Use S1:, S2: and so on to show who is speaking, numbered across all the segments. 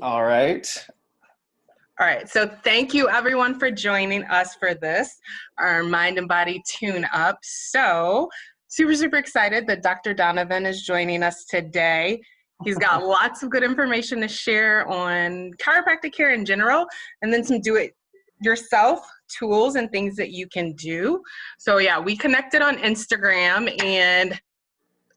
S1: All right.
S2: All right, so thank you everyone for joining us for this, our Mind and Body Tune-Up. So super excited that Dr. Donovan is joining us today. He's got lots of good information to share on chiropractic care in general, and then some do-it-yourself tools and things that you can do. So yeah, we connected on Instagram, and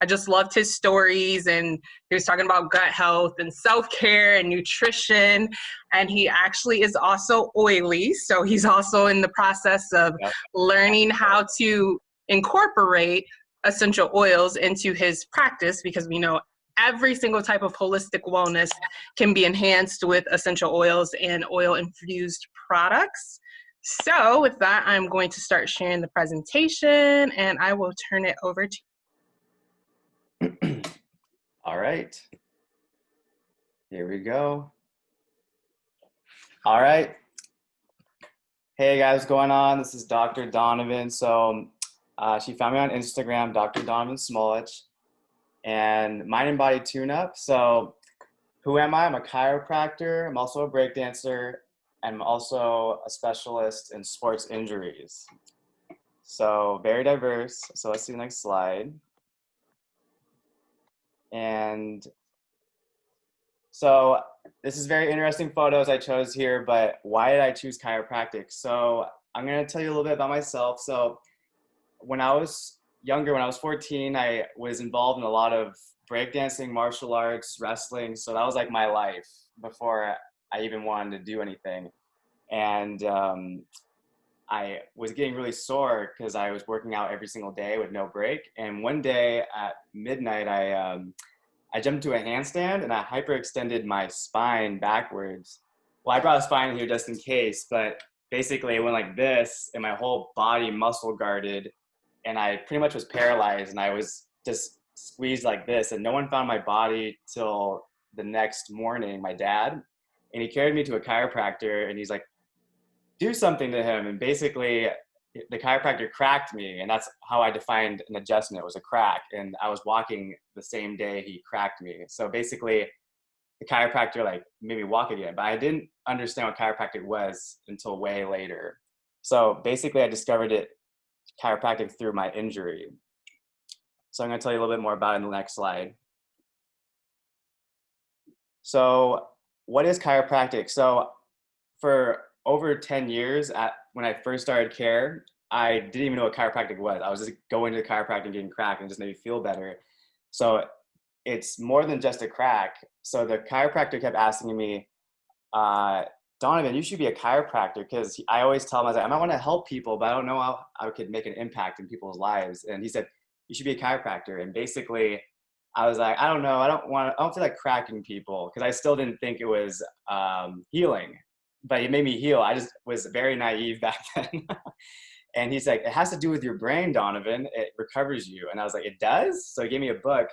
S2: I just loved his stories, and he was talking about gut health and self-care and nutrition, and he actually is also oily, so he's also in the process of learning how to incorporate essential oils into his practice, because we know every single type of holistic wellness can be enhanced with essential oils and oil-infused products. So with that, I'm going to start sharing the presentation, and I will turn it over to
S1: All right. Here we go. All right. Hey guys, what's going on? This is Dr. Donovan. So she found me on Instagram, Dr. Donovan Smolich, and Mind and Body Tune-Up. So who am I? I'm a chiropractor. I'm also a breakdancer. And I'm also a specialist in sports injuries. So very diverse. So let's see the next slide. And so this is very interesting photos I chose here, but why did I choose chiropractic? So I'm going to tell you a little bit about myself. So when I was younger, when I was 14, I was involved in a lot of breakdancing, martial arts, wrestling. So that was like my life before I even wanted to do anything. And I was getting really sore because I was working out every single day with no break. And one day at midnight, I jumped into a handstand and I hyperextended my spine backwards. Well, I brought a spine here just in case, but basically it went like this and my whole body muscle guarded and I pretty much was paralyzed and I was just squeezed like this and no one found my body till the next morning, my dad. And he carried me to a chiropractor and he's like, do something to him. And basically the chiropractor cracked me, and that's how I defined an adjustment. It was a crack, and I was walking the same day he cracked me. So basically the chiropractor like made me walk again, but I didn't understand what chiropractic was until way later. So basically I discovered it chiropractic through my injury. So I'm going to tell you a little bit more about it in the next slide. So what is chiropractic? So for over 10 years, when I first started care, I didn't even know what chiropractic was. I was just going to the chiropractor and getting cracked and just made me feel better. So it's more than just a crack. So the chiropractor kept asking me, Donovan, you should be a chiropractor, because I always tell him, I was like, I might want to help people, but I don't know how I could make an impact in people's lives. And he said, you should be a chiropractor. And basically I was like, I don't know. I don't feel like cracking people, because I still didn't think it was healing. But it made me heal. I just was very naive back then. And he's like, it has to do with your brain, Donovan. It recovers you. And I was like, it does? So he gave me a book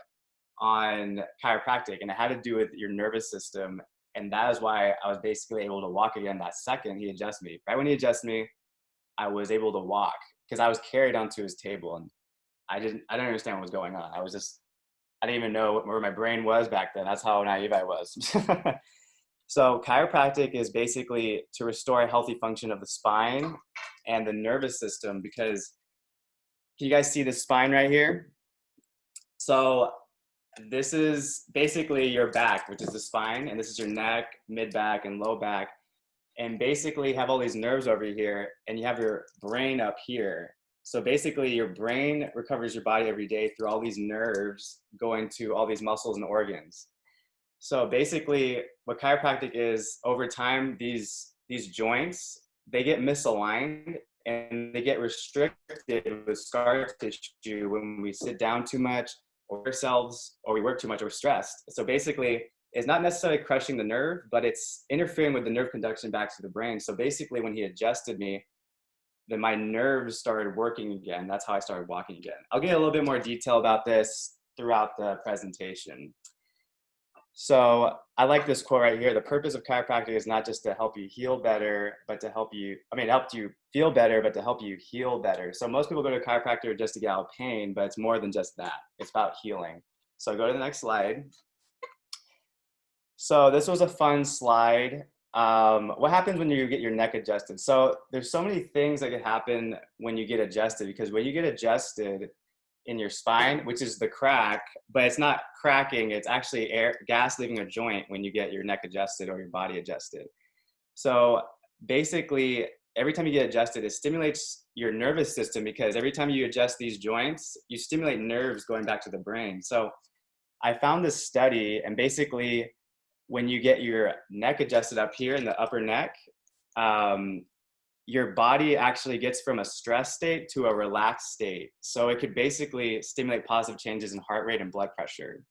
S1: on chiropractic, and it had to do with your nervous system. And that is why I was basically able to walk again that second he adjusted me. Right when he adjusted me, I was able to walk, because I was carried onto his table. And I didn't understand what was going on. I didn't even know where my brain was back then. That's how naive I was. So chiropractic is basically to restore a healthy function of the spine and the nervous system, because can you guys see the spine right here? So this is basically your back, which is the spine, and this is your neck, mid-back, and low back. And basically you have all these nerves over here, and you have your brain up here. So basically your brain recovers your body every day through all these nerves going to all these muscles and organs. So basically what chiropractic is, over time, these joints, they get misaligned and they get restricted with scar tissue when we sit down too much or ourselves, or we work too much or we're stressed. So basically it's not necessarily crushing the nerve, but it's interfering with the nerve conduction back to the brain. So basically when he adjusted me, then my nerves started working again. That's how I started walking again. I'll get a little bit more detail about this throughout the presentation. So I like this quote right here. The purpose of chiropractic is not just to help you heal better, but to help you feel better, but to help you heal better. So most people go to a chiropractor just to get out of pain, but it's more than just that. It's about healing. So go to the next slide. So this was a fun slide. What happens when you get your neck adjusted? So there's so many things that can happen when you get adjusted, because when you get adjusted in your spine, which is the crack, but it's not cracking, it's actually gas leaving a joint when you get your neck adjusted or your body adjusted. So basically, every time you get adjusted, it stimulates your nervous system, because every time you adjust these joints, you stimulate nerves going back to the brain. So I found this study, and basically, when you get your neck adjusted up here in the upper neck, um, your body actually gets from a stress state to a relaxed state. So it could basically stimulate positive changes in heart rate and blood pressure.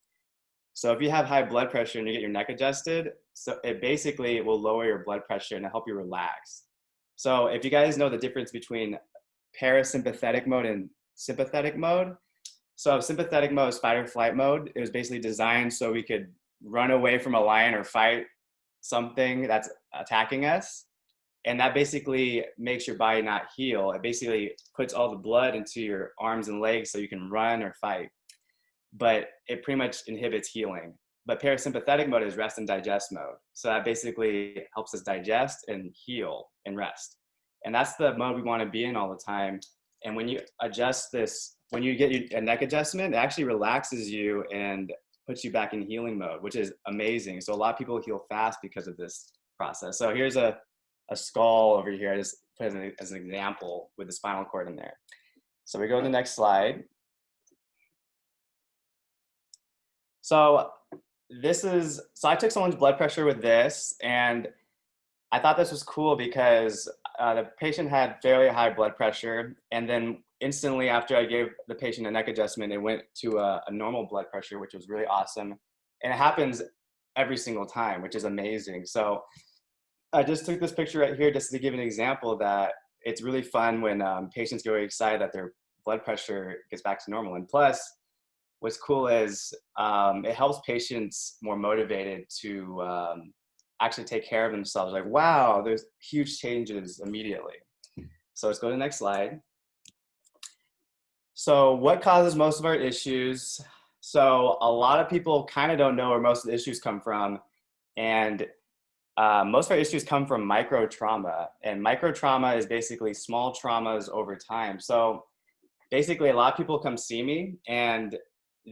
S1: So if you have high blood pressure and you get your neck adjusted, so it basically will lower your blood pressure and help you relax. So if you guys know the difference between parasympathetic mode and sympathetic mode, so sympathetic mode is fight or flight mode. It was basically designed so we could run away from a lion or fight something that's attacking us. And that basically makes your body not heal. It basically puts all the blood into your arms and legs so you can run or fight. But it pretty much inhibits healing. But parasympathetic mode is rest and digest mode. So that basically helps us digest and heal and rest. And that's the mode we want to be in all the time. And when you adjust this, when you get a neck adjustment, it actually relaxes you and puts you back in healing mode, which is amazing. So a lot of people heal fast because of this process. So here's a skull over here, just put as an example with the spinal cord in there. So we go to the next slide. So I took someone's blood pressure with this, and I thought this was cool because the patient had fairly high blood pressure, and then instantly after I gave the patient a neck adjustment, it went to a normal blood pressure, which was really awesome. And it happens every single time, which is amazing. So I just took this picture right here just to give an example that it's really fun when patients get really excited that their blood pressure gets back to normal. And plus, what's cool is it helps patients more motivated to actually take care of themselves. Like, wow, there's huge changes immediately. So let's go to the next slide. So what causes most of our issues? So a lot of people kind of don't know where most of the issues come from. And most of our issues come from micro trauma. And micro trauma is basically small traumas over time. So basically, a lot of people come see me and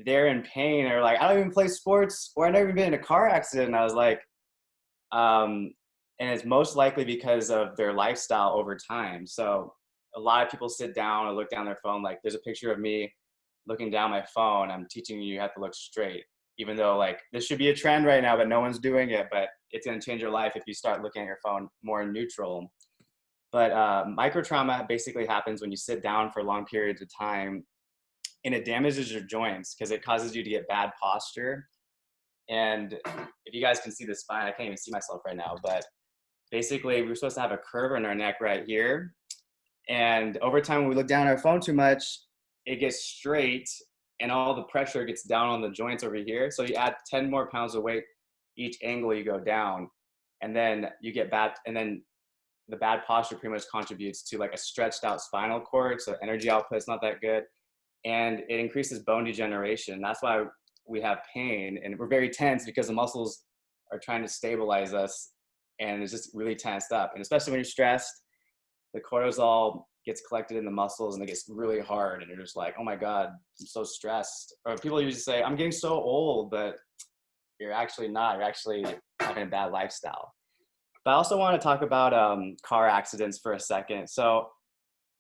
S1: they're in pain, or like, I don't even play sports, or I've never even been in a car accident. And I was like, and it's most likely because of their lifestyle over time. So a lot of people sit down or look down their phone. Like, there's a picture of me looking down my phone. I'm teaching you have to look straight, even though like this should be a trend right now, but no one's doing it. But it's going to change your life if you start looking at your phone more neutral. But micro trauma basically happens when you sit down for long periods of time, and it damages your joints because it causes you to get bad posture. And if you guys can see the spine, I can't even see myself right now, but basically we're supposed to have a curve in our neck right here. And over time, when we look down at our phone too much, it gets straight and all the pressure gets down on the joints over here. So you add 10 more pounds of weight each angle you go down, and then you get bad, and then the bad posture pretty much contributes to like a stretched out spinal cord. So energy output is not that good. And it increases bone degeneration. That's why we have pain and we're very tense, because the muscles are trying to stabilize us, and it's just really tensed up. And especially when you're stressed, the cortisol gets collected in the muscles and it gets really hard. And you're just like, oh my God, I'm so stressed. Or people usually say, I'm getting so old, but you're actually not. You're actually having a bad lifestyle. But I also want to talk about car accidents for a second. So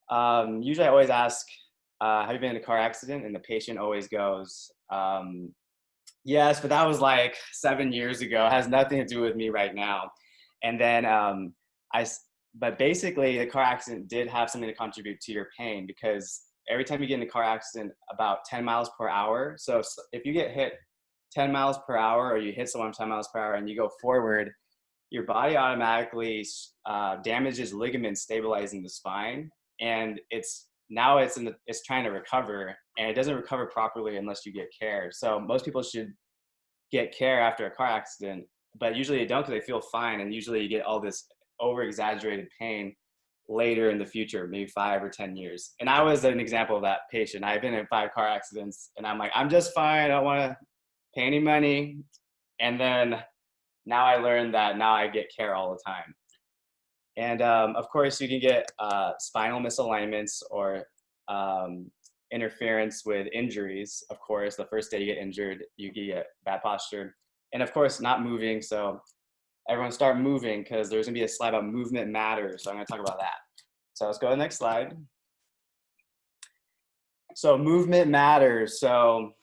S1: usually I always ask, have you been in a car accident? And the patient always goes, yes, but that was like 7 years ago. It has nothing to do with me right now. And then but basically the car accident did have something to contribute to your pain, because every time you get in a car accident, about 10 miles per hour. So if you get hit 10 miles per hour, or you hit someone 10 miles per hour and you go forward, your body automatically damages ligaments stabilizing the spine. And it's trying to recover, and it doesn't recover properly unless you get care. So most people should get care after a car accident, but usually they don't, because they feel fine. And usually you get all this over exaggerated pain later in the future, maybe 5 or 10 years. And I was an example of that patient. I've been in 5 car accidents and I'm like, I'm just fine. I don't want to pay any money. And then now I learned that now I get care all the time. And of course, you can get spinal misalignments or interference with injuries. Of course, the first day you get injured, you can get bad posture. And of course, not moving. So everyone start moving, because there's gonna be a slide about movement matters. So I'm gonna talk about that. So let's go to the next slide. So movement matters. So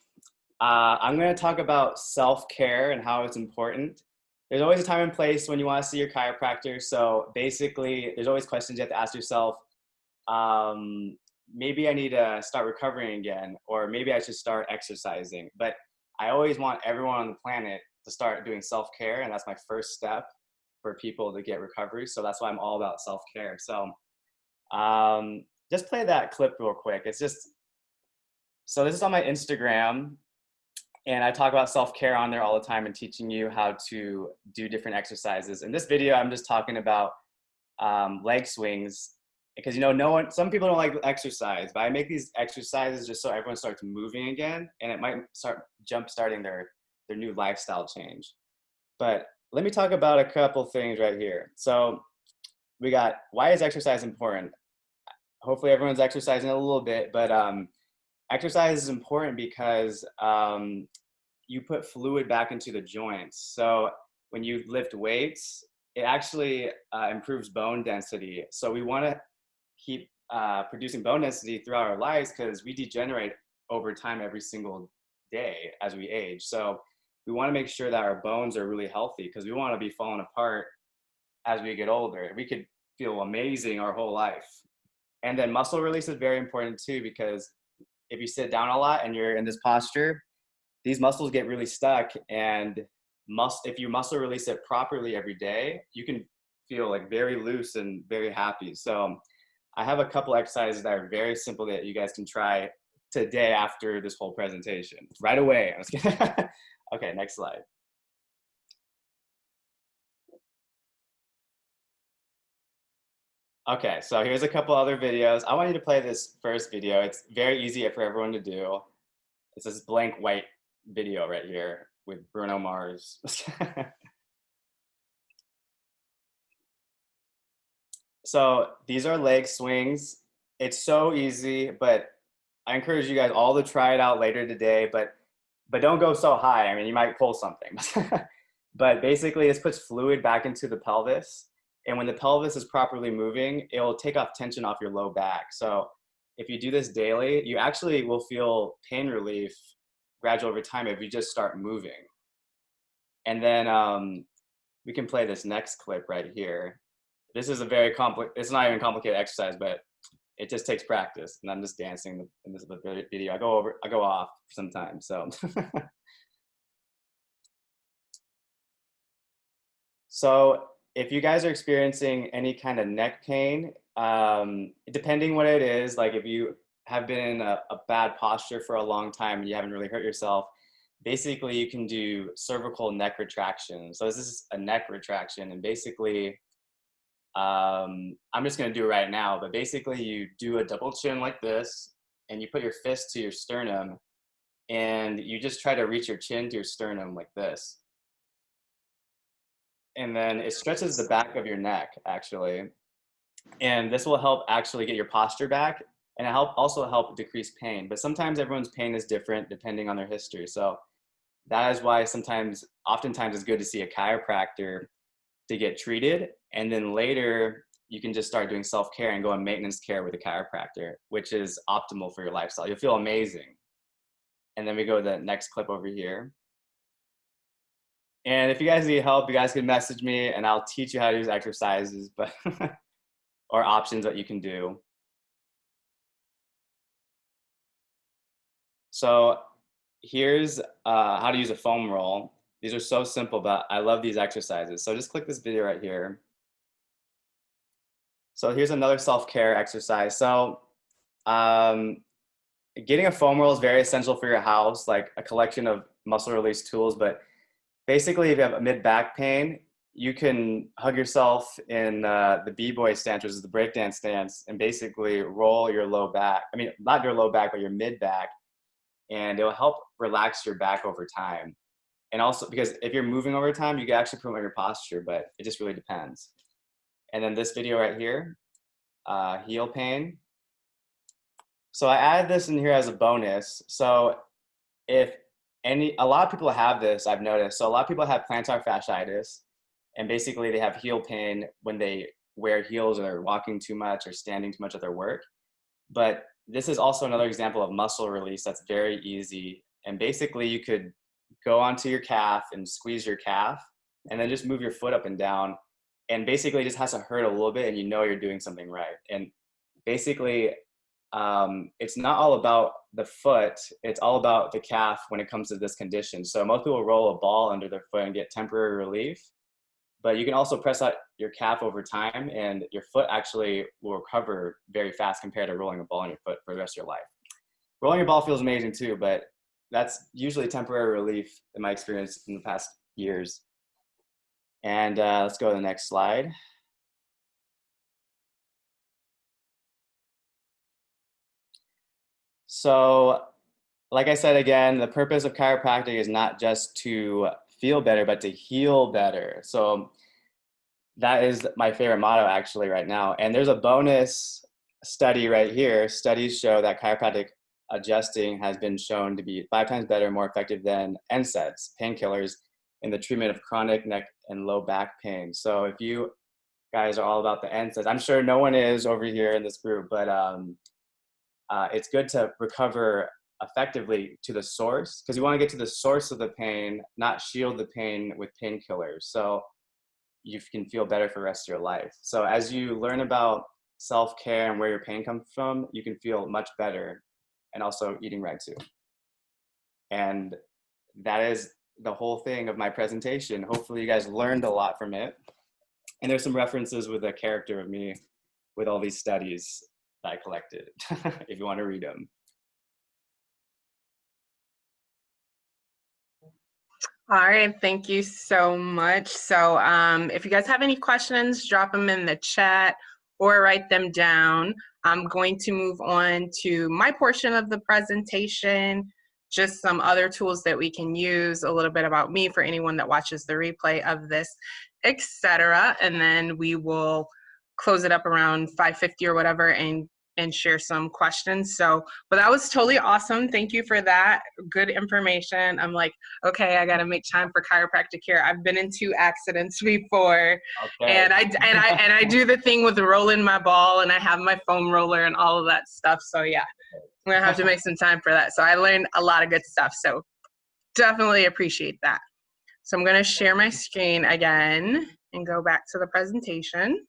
S1: I'm gonna talk about self-care and how it's important. There's always a time and place when you wanna see your chiropractor. So basically, there's always questions you have to ask yourself. Maybe I need to start recovering again, or maybe I should start exercising. But I always want everyone on the planet to start doing self-care, and that's my first step for people to get recovery. So that's why I'm all about self-care. So just play that clip real quick. It's just, so this is on my Instagram, and I talk about self-care on there all the time and teaching you how to do different exercises. In this video, I'm just talking about leg swings, because some people don't like exercise, but I make these exercises just so everyone starts moving again, and it might start jump-starting their new lifestyle change. But let me talk about a couple things right here. So we got, why is exercise important? Hopefully everyone's exercising a little bit, but exercise is important because you put fluid back into the joints. So when you lift weights, it actually improves bone density. So we want to keep producing bone density throughout our lives, because we degenerate over time every single day as we age. So we want to make sure that our bones are really healthy, because we want to be falling apart as we get older. We could feel amazing our whole life. And then muscle release is very important too, because if you sit down a lot and you're in this posture, these muscles get really stuck, and if you muscle release it properly every day, you can feel like very loose and very happy. So I have a couple exercises that are very simple that you guys can try today after this whole presentation. Right away. I'm just kidding. Okay, next slide. Okay, so here's a couple other videos. I want you to play this first video. It's very easy for everyone to do. It's this blank white video right here with Bruno Mars. So these are leg swings. It's so easy, but I encourage you guys all to try it out later today, but don't go so high. I mean, you might pull something. But basically, this puts fluid back into the pelvis. And when the pelvis is properly moving, it will take off tension off your low back. So if you do this daily, you actually will feel pain relief gradual over time if you just start moving. And then we can play this next clip right here. This is a very it's not even complicated exercise, but it just takes practice. And I'm just dancing in this video. I go off sometimes, so. So if you guys are experiencing any kind of neck pain, depending what it is, like if you have been in a bad posture for a long time and you haven't really hurt yourself, basically you can do cervical neck retraction. So this is a neck retraction, and basically, I'm just gonna do it right now, but basically you do a double chin like this, and you put your fist to your sternum, and you just try to reach your chin to your sternum like this. And then it stretches the back of your neck, actually. And this will help actually get your posture back, and it also help decrease pain. But sometimes everyone's pain is different depending on their history. So that is why oftentimes it's good to see a chiropractor to get treated. And then later you can just start doing self-care and go on maintenance care with a chiropractor, which is optimal for your lifestyle. You'll feel amazing. And then we go to the next clip over here. And if you guys need help, you guys can message me and I'll teach you how to use exercises, but or options that you can do. So here's how to use a foam roll. These are so simple, but I love these exercises. So just click this video right here. So here's another self-care exercise. So getting a foam roll is very essential for your house, like a collection of muscle release tools. But basically, if you have mid-back pain, you can hug yourself in the b-boy stance, which is the breakdance stance, and basically roll your low back. I mean, not your low back, but your mid-back, and it will help relax your back over time. And also because if you're moving over time, you can actually promote your posture, but it just really depends. And then this video right here, heel pain. So I added this in here as a bonus. So if a lot of people have this, I've noticed. So a lot of people have plantar fasciitis, and basically they have heel pain when they wear heels or they're walking too much or standing too much at their work. But this is also another example of muscle release that's very easy. And basically you could go onto your calf and squeeze your calf and then just move your foot up and down. And basically it just has to hurt a little bit and you know you're doing something right. And basically it's not all about the foot, it's all about the calf when it comes to this condition. So most people roll a ball under their foot and get temporary relief, but you can also press out your calf over time and your foot actually will recover very fast compared to rolling a ball on your foot for the rest of your life. Rolling a ball feels amazing too, but that's usually temporary relief in my experience in the past years. And let's go to the next slide. So, like I said again, the purpose of chiropractic is not just to feel better, but to heal better. So that is my favorite motto actually right now. And there's a bonus study right here. Studies show that chiropractic adjusting has been shown to be 5 times better, more effective than NSAIDs, painkillers, in the treatment of chronic neck and low back pain. So if you guys are all about the NSAIDs, I'm sure no one is over here in this group, but it's good to recover effectively to the source, because you want to get to the source of the pain, not shield the pain with painkillers. So you can feel better for the rest of your life. So as you learn about self-care and where your pain comes from, you can feel much better, and also eating right too. And that is the whole thing of my presentation. Hopefully you guys learned a lot from it. And there's some references with a character of me with all these studies that I collected, if you want to read them.
S2: All right, thank you so much. So if you guys have any questions, drop them in the chat or write them down. I'm going to move on to my portion of the presentation, just some other tools that we can use, a little bit about me for anyone that watches the replay of this, etc. And then we will close it up around 5:50 or whatever and share some questions. So, but that was totally awesome. Thank you for that. Good information. I'm like, okay, I got to make time for chiropractic care. I've been in 2 accidents before,
S1: Okay.
S2: and I do the thing with rolling my ball, and I have my foam roller and all of that stuff. So yeah, I'm gonna have to make some time for that. So I learned a lot of good stuff. So definitely appreciate that. So I'm gonna share my screen again and go back to the presentation.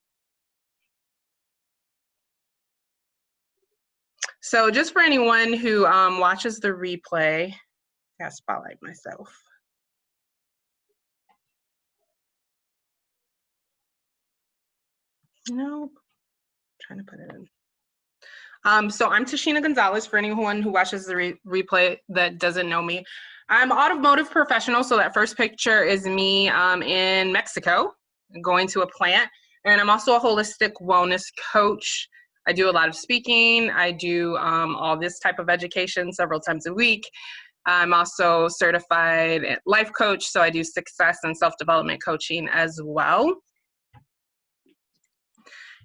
S2: So just for anyone who watches the replay, I gotta spotlight myself. Nope, trying to put it in. So I'm Tashena Gonzales, for anyone who watches the replay that doesn't know me. I'm an automotive professional, so that first picture is me in Mexico, going to a plant. And I'm also a holistic wellness coach. I do a lot of speaking. I do all this type of education several times a week. I'm also certified life coach, so I do success and self-development coaching as well.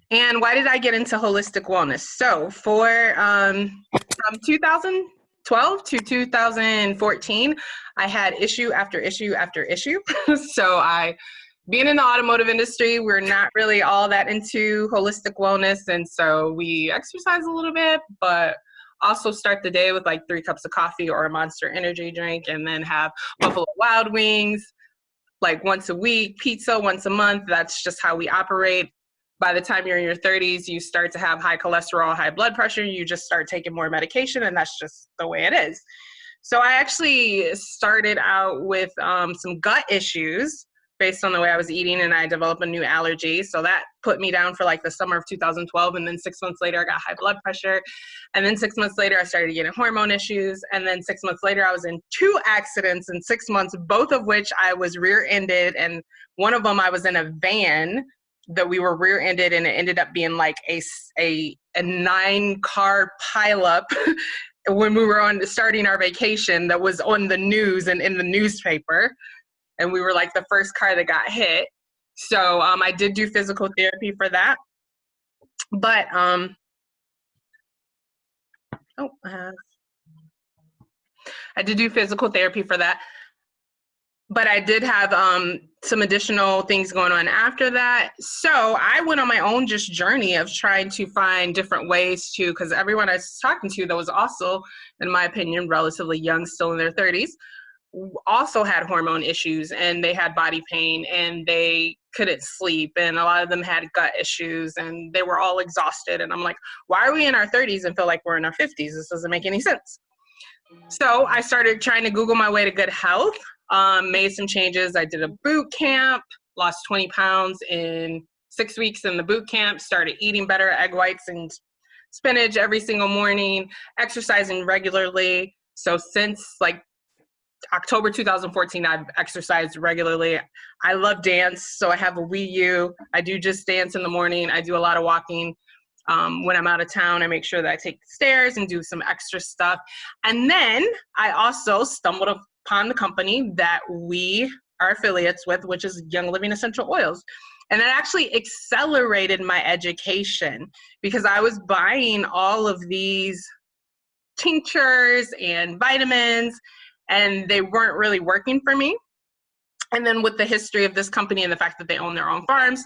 S2: And why did I get into holistic wellness? So from 2012 to 2014, I had issue after issue after issue. So being in the automotive industry, we're not really all that into holistic wellness. And so we exercise a little bit, but also start the day with like 3 cups of coffee or a Monster energy drink, and then have Buffalo Wild Wings like once a week, pizza once a month. That's just how we operate. By the time you're in your 30s, you start to have high cholesterol, high blood pressure. You just start taking more medication, and that's just the way it is. So I actually started out with some gut issues based on the way I was eating, and I developed a new allergy. So that put me down for like the summer of 2012. And then 6 months later, I got high blood pressure. And then 6 months later, I started getting hormone issues. And then 6 months later, I was in 2 accidents in 6 months, both of which I was rear-ended. And one of them, I was in a van that we were rear-ended, and it ended up being like a 9-car pileup when we were starting our vacation that was on the news and in the newspaper. And we were like the first car that got hit. So I did do physical therapy for that. But, I did do physical therapy for that. But I did have some additional things going on after that. So I went on my own just journey of trying to find different ways to, because everyone I was talking to that was also, in my opinion, relatively young, still in their 30s, also had hormone issues, and they had body pain, and they couldn't sleep, and a lot of them had gut issues, and they were all exhausted. And I'm like, why are we in our 30s and feel like we're in our 50s? This doesn't make any sense. So I started trying to Google my way to good health, made some changes. I did a boot camp, lost 20 pounds in 6 weeks in the boot camp, started eating better, egg whites and spinach every single morning, exercising regularly. So since like October 2014, I've exercised regularly. I love dance, so I have a Wii U. I do just dance in the morning. I do a lot of walking. When I'm out of town, I make sure that I take the stairs and do some extra stuff. And then I also stumbled upon the company that we are affiliates with, which is Young Living Essential Oils. And it actually accelerated my education because I was buying all of these tinctures and vitamins, and they weren't really working for me. And then with the history of this company and the fact that they own their own farms,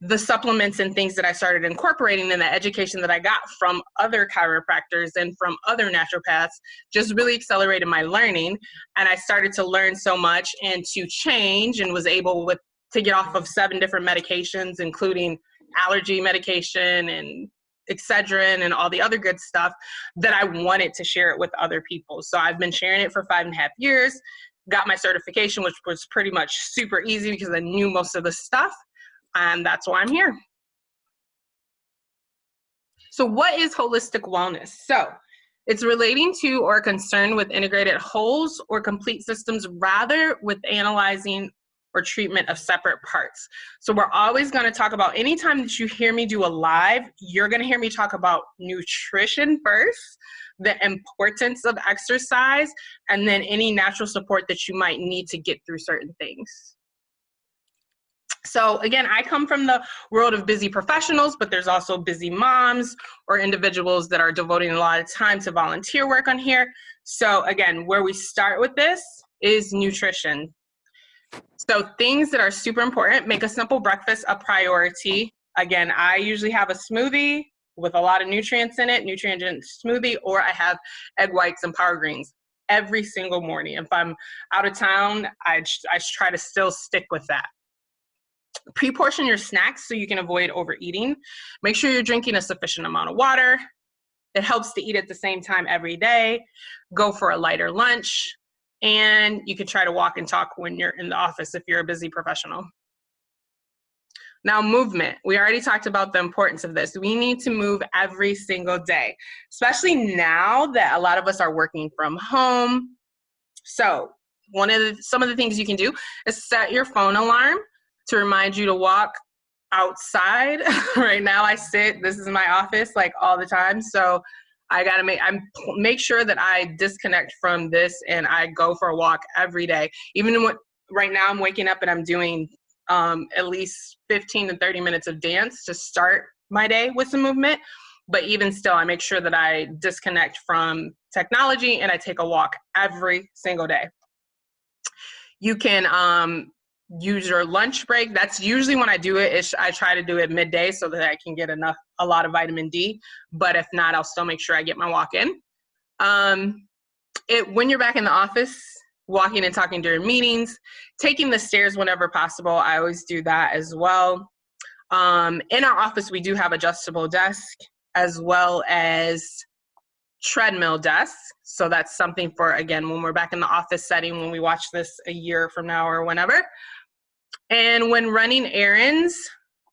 S2: the supplements and things that I started incorporating and the education that I got from other chiropractors and from other naturopaths just really accelerated my learning. And I started to learn so much and to change, and was able to get off of 7 different medications, including allergy medication and Excedrin and all the other good stuff, that I wanted to share it with other people. So I've been sharing it for 5.5 years, got my certification, which was pretty much super easy because I knew most of the stuff. And that's why I'm here. So what is holistic wellness? So it's relating to or concerned with integrated wholes or complete systems rather with analyzing or treatment of separate parts. So we're always going to talk about, anytime that you hear me do a live, you're going to hear me talk about nutrition first, the importance of exercise, and then any natural support that you might need to get through certain things. So again, I come from the world of busy professionals, but there's also busy moms or individuals that are devoting a lot of time to volunteer work on here. So again, where we start with this is nutrition. So things that are super important: make a simple breakfast a priority. Again, I usually have a smoothie with a lot of nutrients in it, nutrient smoothie, or I have egg whites and power greens every single morning. If I'm out of town, I try to still stick with that. Pre-portion your snacks so you can avoid overeating. Make sure you're drinking a sufficient amount of water. It helps to eat at the same time every day. Go for a lighter lunch. And you can try to walk and talk when you're in the office if you're a busy professional. Now, movement. We already talked about the importance of this. We need to move every single day, especially now that a lot of us are working from home. So some of the things you can do is set your phone alarm to remind you to walk outside. Right now this is my office like all the time. So I gotta make sure that I disconnect from this and I go for a walk every day. Even right now I'm waking up and I'm doing at least 15 to 30 minutes of dance to start my day with some movement. But even still, I make sure that I disconnect from technology and I take a walk every single day. You can use your lunch break. That's usually when I do it. I try to do it midday so that I can get a lot of vitamin D. But if not, I'll still make sure I get my walk in. When you're back in the office, walking and talking during meetings, taking the stairs whenever possible. I always do that as well. In our office, we do have adjustable desk as well as treadmill desks. So that's something for, again, when we're back in the office setting, when we watch this a year from now or whenever. And when running errands,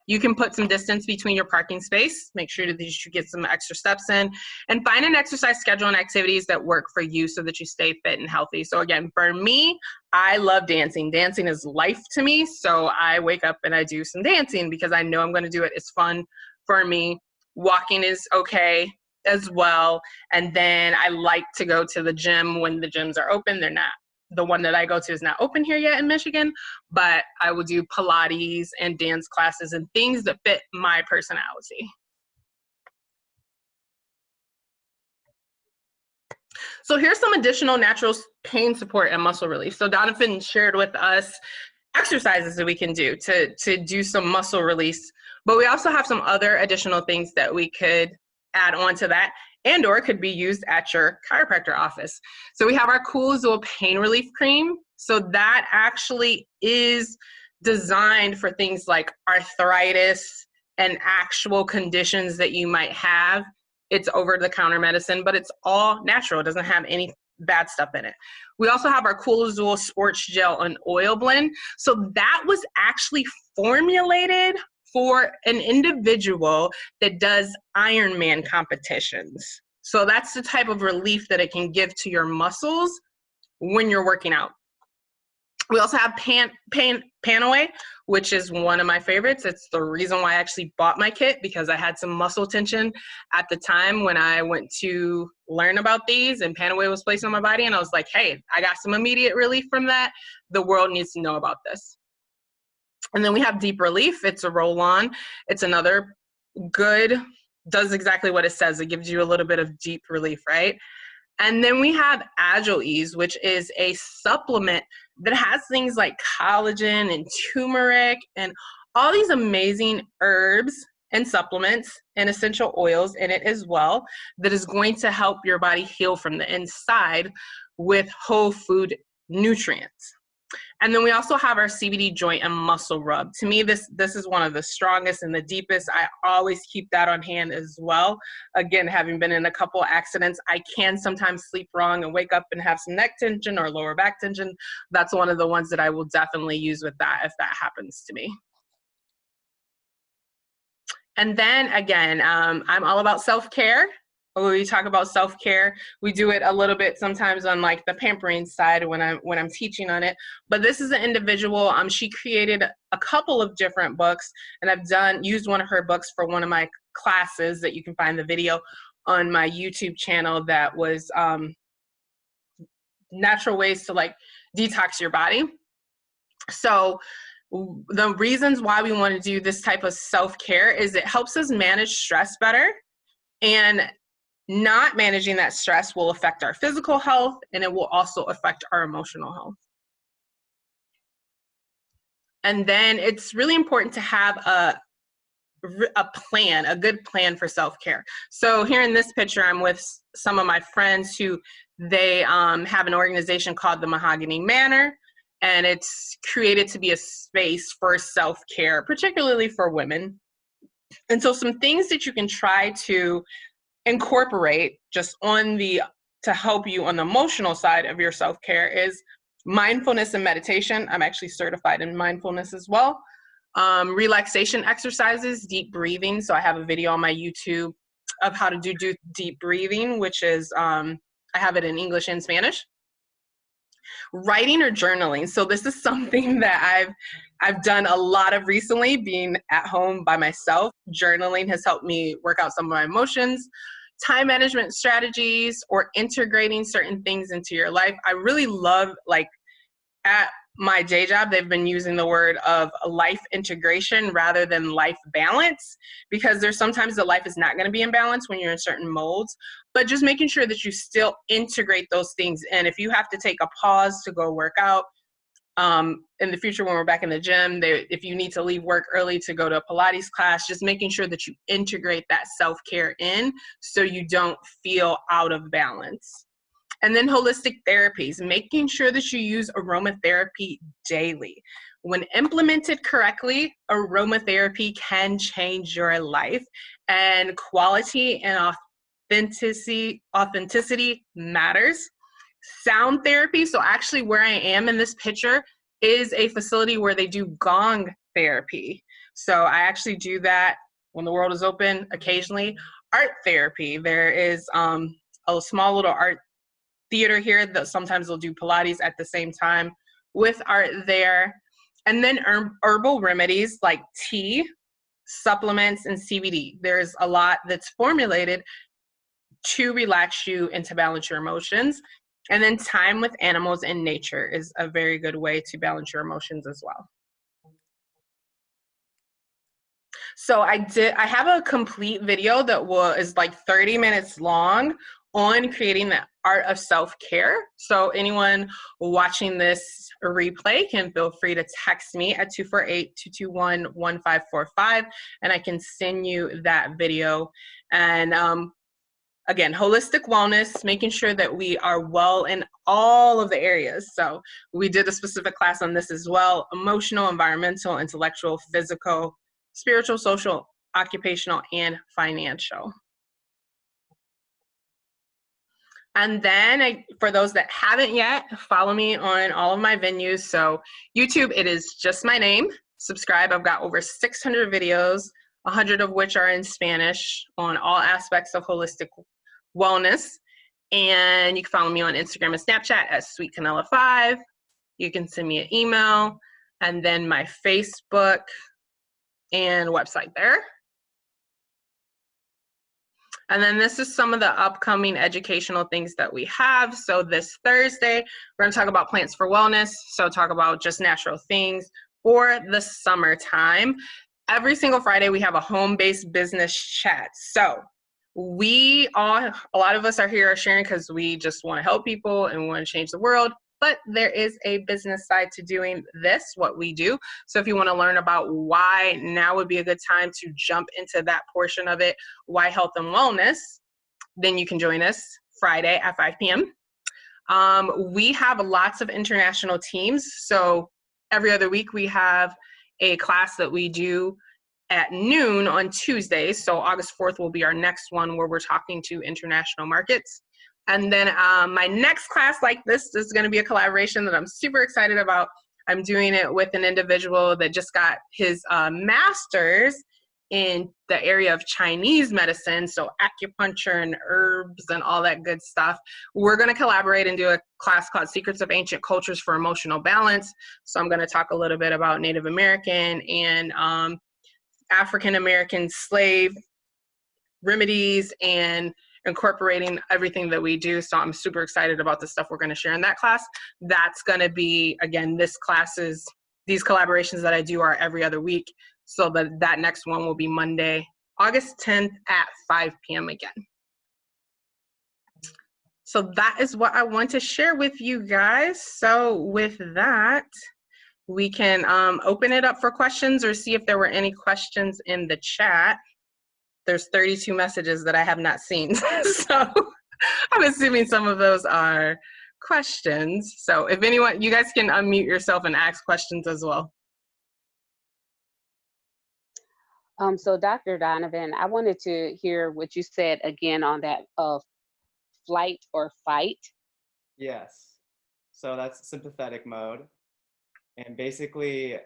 S2: you can put some distance between your parking space. Make sure that you get some extra steps in, and find an exercise schedule and activities that work for you so that you stay fit and healthy. So again, for me, I love dancing. Dancing is life to me. So I wake up and I do some dancing because I know I'm going to do it. It's fun for me. Walking is okay. as well. And then I like to go to the gym when the gyms are open. They're not, the one that I go to is not open here yet in Michigan, but I will do Pilates and dance classes and things that fit my personality. So here's some additional natural pain support and muscle relief. So Donovan shared with us exercises that we can do to do some muscle release, but we also have some other additional things that we could add on to that, and or could be used at your chiropractor office. So we have our Cool Azul pain relief cream. So that actually is designed for things like arthritis and actual conditions that you might have. It's over-the-counter medicine, but it's all natural. It doesn't have any bad stuff in it. We also have our Cool Azul sports gel and oil blend. So that was actually formulated for an individual that does Ironman competitions. So that's the type of relief that it can give to your muscles when you're working out. We also have Panaway, which is one of my favorites. It's the reason why I actually bought my kit, because I had some muscle tension at the time when I went to learn about these, and Panaway was placed on my body, and I was like, hey, I got some immediate relief from that. The world needs to know about this. And then we have Deep Relief. It's a roll-on. It's another good, does exactly what it says. It gives you a little bit of deep relief, right? And then we have Agile Ease, which is a supplement that has things like collagen and turmeric and all these amazing herbs and supplements and essential oils in it as well, that is going to help your body heal from the inside with whole food nutrients. And then we also have our CBD joint and muscle rub. To me, this is one of the strongest and the deepest. I always keep that on hand as well. Again, having been in a couple accidents, I can sometimes sleep wrong and wake up and have some neck tension or lower back tension. That's one of the ones that I will definitely use with that if that happens to me. And then again, I'm all about self-care. When we talk about self-care, we do it a little bit sometimes on like the pampering side when I'm teaching on it. But this is an individual. She created a couple of different books, and I've used one of her books for one of my classes that you can find the video on my YouTube channel. That was natural ways to like detox your body. So the reasons why we want to do this type of self-care is it helps us manage stress better, and not managing that stress will affect our physical health, and it will also affect our emotional health. And then it's really important to have a plan, a good plan for self-care. So here in this picture, I'm with some of my friends who they have an organization called the Mahogany Manor, and it's created to be a space for self-care, particularly for women. And so some things that you can try to incorporate just to help you on the emotional side of your self-care is mindfulness and meditation. I'm actually certified in mindfulness as well. Relaxation exercises, deep breathing. So I have a video on my YouTube of how to do deep breathing, which is, I have it in English and Spanish. Writing or journaling. So this is something that I've done a lot of recently, being at home by myself. Journaling has helped me work out some of my emotions. Time management strategies, or integrating certain things into your life. I really love, like at my day job, they've been using the word of life integration rather than life balance, because there's sometimes that life is not going to be in balance when you're in certain modes, but just making sure that you still integrate those things. And if you have to take a pause to go work out, in the future when we're back in the gym, if you need to leave work early to go to a Pilates class, just making sure that you integrate that self-care in so you don't feel out of balance. And then holistic therapies, making sure that you use aromatherapy daily. When implemented correctly, aromatherapy can change your life, and quality and authenticity matters. Sound therapy, so actually where I am in this picture is a facility where they do gong therapy. So I actually do that when the world is open occasionally. Art therapy, there is a small little art theater here that sometimes they'll do Pilates at the same time with art there. And then herbal remedies like tea, supplements, and CBD. There's a lot that's formulated to relax you and to balance your emotions. And then time with animals in nature is a very good way to balance your emotions as well. So I have a complete video that is like 30 minutes long on creating the art of self-care. So anyone watching this replay can feel free to text me at 248-221-1545 and I can send you that video. And again, holistic wellness, making sure that we are well in all of the areas. So we did a specific class on this as well: emotional, environmental, intellectual, physical, spiritual, social, occupational, and financial. And then for those that haven't yet, follow me on all of my venues. So YouTube, it is just my name. Subscribe. I've got over 600 videos, 100 of which are in Spanish on all aspects of holistic wellness. And you can follow me on Instagram and Snapchat at SweetCanella5. You can send me an email, and then my Facebook and website there. And then this is some of the upcoming educational things that we have. So this Thursday, we're going to talk about plants for wellness. So talk about just natural things for the summertime. Every single Friday, we have a home-based business chat. So a lot of us are here sharing because we just want to help people and we want to change the world. But there is a business side to doing this, what we do. So if you want to learn about why now would be a good time to jump into that portion of it, why health and wellness, then you can join us Friday at 5 p.m. We have lots of international teams. So every other week we have a class that we do at noon on Tuesdays. So August 4th will be our next one where we're talking to international markets. And then my next class like this is going to be a collaboration that I'm super excited about. I'm doing it with an individual that just got his master's in the area of Chinese medicine, so acupuncture and herbs and all that good stuff. We're going to collaborate and do a class called Secrets of Ancient Cultures for Emotional Balance. So I'm going to talk a little bit about Native American and African American slave remedies and incorporating everything that we do. So I'm super excited about the stuff we're going to share in that class. That's going to be, again, these collaborations that I do are every other week. So that next one will be Monday, August 10th at 5 p.m. again. So that is what I want to share with you guys. So with that, we can open it up for questions or see if there were any questions in the chat. There's 32 messages that I have not seen. So I'm assuming some of those are questions. So if anyone, you guys can unmute yourself and ask questions as well.
S3: So Dr. Donovan, I wanted to hear what you said again on that flight or fight.
S1: Yes. So that's sympathetic mode. And basically,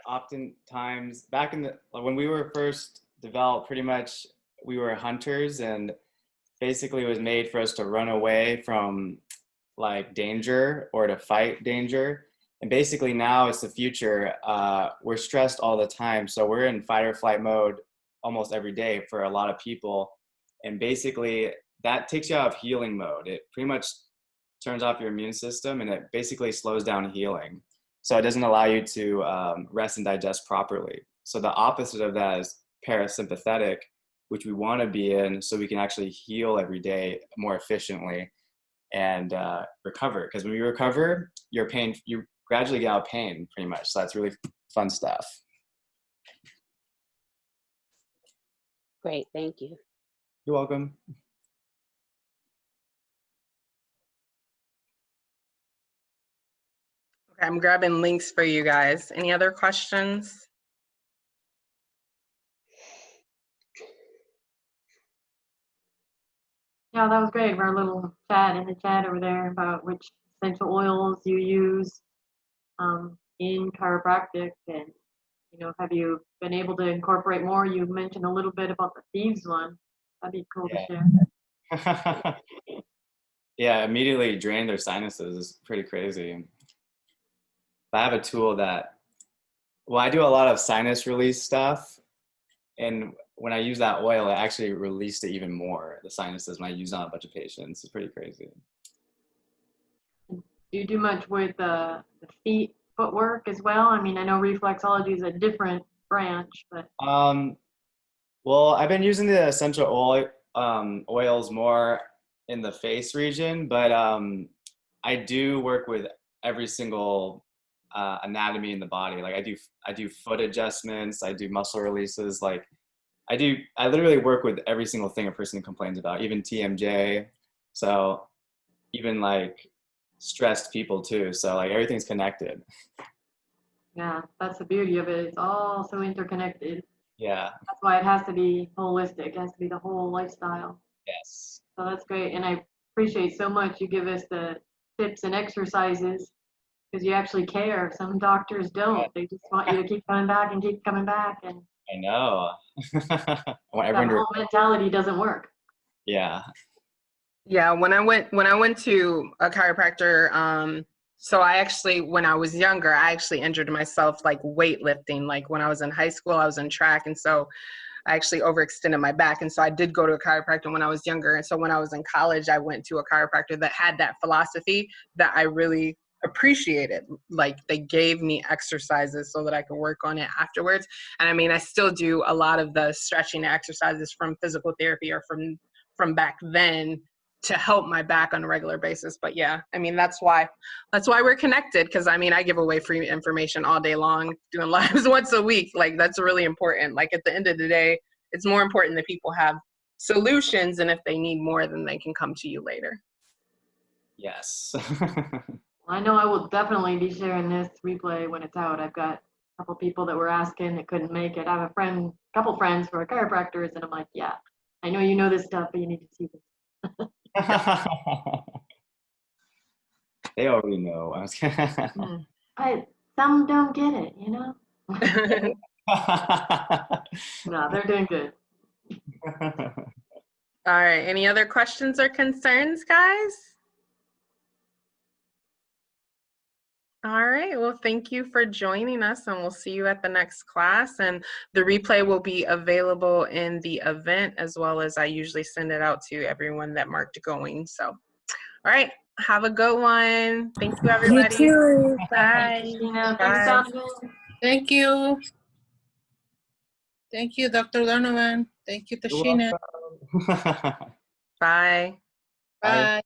S1: oftentimes, back in when we were first developed, pretty much we were hunters, and basically it was made for us to run away from like danger or to fight danger. And basically now it's the future. We're stressed all the time. So we're in fight or flight mode almost every day for a lot of people. And basically that takes you out of healing mode. It pretty much turns off your immune system and it basically slows down healing. So it doesn't allow you to rest and digest properly. So the opposite of that is parasympathetic, which we want to be in so we can actually heal every day more efficiently and recover. Because when you recover, you gradually get out of pain pretty much. So that's really fun stuff.
S3: Great, thank you.
S1: You're welcome.
S2: Okay, I'm grabbing links for you guys. Any other questions?
S4: Yeah, that was great. Our little chat in the chat over there about which essential oils you use in chiropractic, and have you been able to incorporate more? You mentioned a little bit about the thieves one. That'd be cool to share.
S1: Yeah, immediately drain their sinuses. It's pretty crazy. I have a tool that, well, I do a lot of sinus release stuff. And when I use that oil, it actually released it even more, the sinuses, when I use it on a bunch of patients. It's pretty crazy.
S4: Do you do much with the footwork as well? I mean, I know reflexology is a different branch, but
S1: Well, I've been using the essential oils more in the face region, but I do work with every single anatomy in the body. Like I do foot adjustments, I do muscle releases, like I literally work with every single thing a person complains about, even TMJ. So even like stressed people too. So like everything's connected.
S4: yeah, that's the beauty of it. It's all so interconnected.
S1: Yeah.
S4: That's why it has to be holistic. It has to be the whole lifestyle.
S1: Yes.
S4: So that's great. And I appreciate so much you give us the tips and exercises because you actually care. Some doctors don't. They just want you to keep coming back and keep coming back. And
S1: I know. I want
S4: that
S1: everyone to.
S4: whole mentality doesn't work.
S1: Yeah.
S2: Yeah, when I went to a chiropractor, so I actually, when I was younger, I actually injured myself like weightlifting. Like when I was in high school, I was in track, and so I actually overextended my back, and so I did go to a chiropractor when I was younger. And so when I was in college, I went to a chiropractor that had that philosophy that I really appreciated. Like they gave me exercises so that I could work on it afterwards. And I mean, I still do a lot of the stretching exercises from physical therapy or from back then to help my back on a regular basis. But yeah, I mean, that's why we're connected. Cause I mean, I give away free information all day long, doing lives once a week. Like that's really important. Like at the end of the day, it's more important that people have solutions. And if they need more, then they can come to you later.
S1: Yes.
S4: I know I will definitely be sharing this replay when it's out. I've got a couple people that were asking that couldn't make it. I have a couple friends who are chiropractors, and I'm like, yeah, I know you know this stuff, but you need to see this.
S1: They already know.
S4: Some don't get it, you know? No, they're doing good.
S2: All right. Any other questions or concerns, guys? All right. Well, thank you for joining us, and we'll see you at the next class. And the replay will be available in the event, as well as I usually send it out to everyone that marked going. So, all right. Have a good one. Thank you, everybody.
S5: You too.
S2: Bye.
S4: Tashena,
S2: Bye.
S4: thanks, Donovan.
S5: Thank you. Thank you, Dr. Donovan. Thank you, Tashena.
S1: You're welcome.
S2: Bye.
S5: Bye.